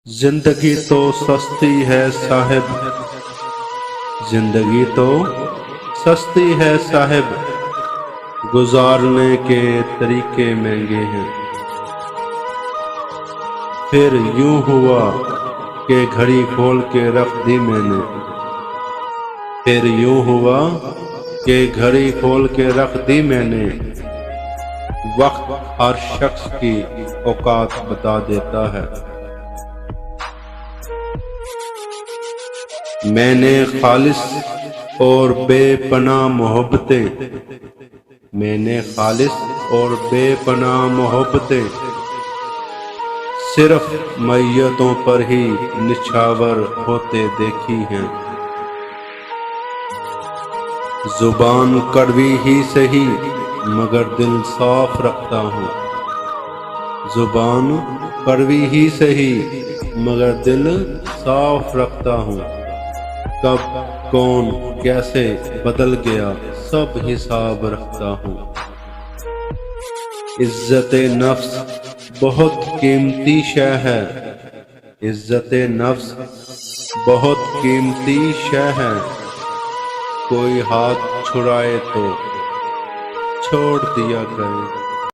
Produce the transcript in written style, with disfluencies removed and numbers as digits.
زندگی تو سستی ہے صاحب، زندگی تو سستی ہے صاحب، گزارنے کے طریقے مہنگے ہیں۔ پھر یوں ہوا کہ گھڑی کھول کے رکھ دی میں نے، پھر یوں ہوا کہ گھڑی کھول کے رکھ دی میں نے۔ وقت ہر شخص کی اوقات بتا دیتا ہے۔ میں نے خالص اور بے پناہ محبتیں، میں نے خالص اور بے پناہ محبتیں صرف میتوں پر ہی نچھاور ہوتے دیکھی ہیں۔ زبان کڑوی ہی سہی مگر دل صاف رکھتا ہوں، زبان کڑوی ہی سہی مگر دل صاف رکھتا ہوں۔ کب کون کیسے بدل گیا سب حساب رکھتا ہوں۔ عزت نفس بہت قیمتی شے ہے، عزت نفس بہت قیمتی شے ہے، کوئی ہاتھ چھڑائے تو چھوڑ دیا کرے۔